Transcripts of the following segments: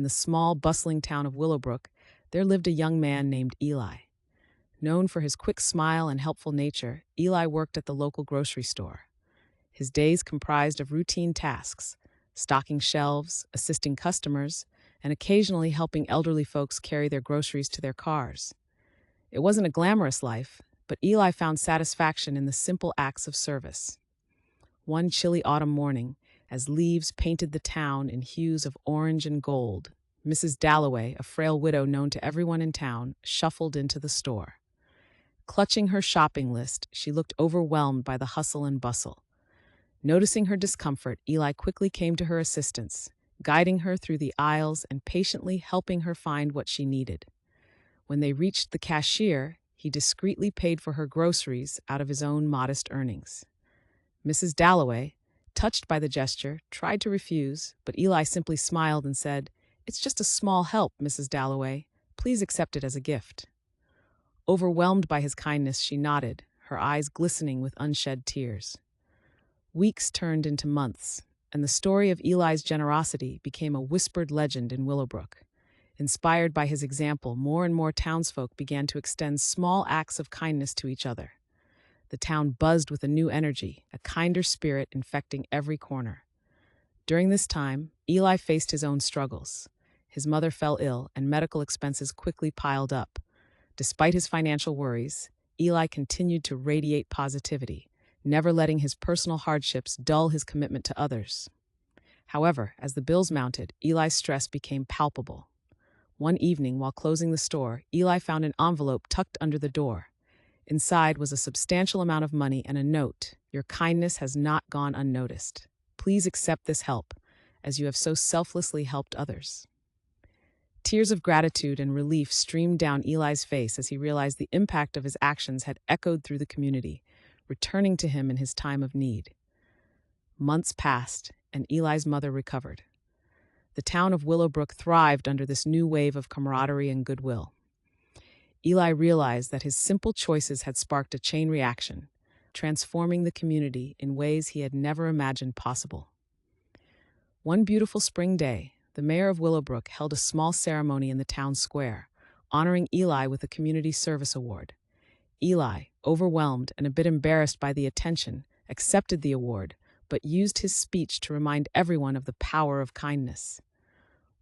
in the small, bustling town of Willowbrook, there lived a young man named Eli. Known for his quick smile and helpful nature, Eli worked at the local grocery store. His days comprised of routine tasks, stocking shelves, assisting customers, and occasionally helping elderly folks carry their groceries to their cars. It wasn't a glamorous life, but Eli found satisfaction in the simple acts of service. One chilly autumn morning, as leaves painted the town in hues of orange and gold, Mrs. Dalloway, a frail widow known to everyone in town, shuffled into the store. Clutching her shopping list, she looked overwhelmed by the hustle and bustle. Noticing her discomfort, Eli quickly came to her assistance, guiding her through the aisles and patiently helping her find what she needed. When they reached the cashier, he discreetly paid for her groceries out of his own modest earnings. Mrs. Dalloway, touched by the gesture, tried to refuse, but Eli simply smiled and said, "It's just a small help, Mrs. Dalloway. Please accept it as a gift." Overwhelmed by his kindness, she nodded, her eyes glistening with unshed tears. Weeks turned into months, and the story of Eli's generosity became a whispered legend in Willowbrook. Inspired by his example, more and more townsfolk began to extend small acts of kindness to each other. The town buzzed with a new energy, a kinder spirit infecting every corner. During this time, Eli faced his own struggles. His mother fell ill, and medical expenses quickly piled up. Despite his financial worries, Eli continued to radiate positivity, never letting his personal hardships dull his commitment to others. However, as the bills mounted, Eli's stress became palpable. One evening, while closing the store, Eli found an envelope tucked under the door. Inside was a substantial amount of money and a note. "Your kindness has not gone unnoticed. Please accept this help, as you have so selflessly helped others." Tears of gratitude and relief streamed down Eli's face as he realized the impact of his actions had echoed through the community, returning to him in his time of need. Months passed, and Eli's mother recovered. The town of Willowbrook thrived under this new wave of camaraderie and goodwill. Eli realized that his simple choices had sparked a chain reaction, transforming the community in ways he had never imagined possible. One beautiful spring day, the mayor of Willowbrook held a small ceremony in the town square, honoring Eli with a Community Service Award. Eli, overwhelmed and a bit embarrassed by the attention, accepted the award, but used his speech to remind everyone of the power of kindness.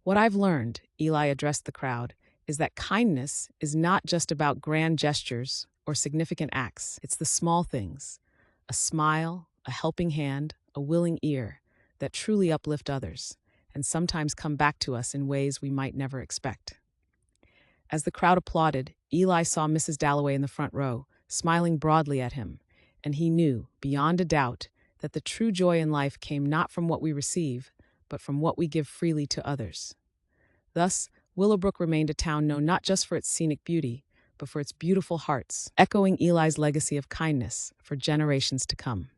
"What I've learned," Eli addressed the crowd, "is that kindness is not just about grand gestures or significant acts. It's the small things, a smile, a helping hand, a willing ear, that truly uplift others, and sometimes come back to us in ways we might never expect." As the crowd applauded, Eli saw Mrs. Dalloway in the front row, smiling broadly at him, and he knew, beyond a doubt, that the true joy in life came not from what we receive, but from what we give freely to others. Thus, Willowbrook remained a town known not just for its scenic beauty, but for its beautiful hearts, echoing Eli's legacy of kindness for generations to come.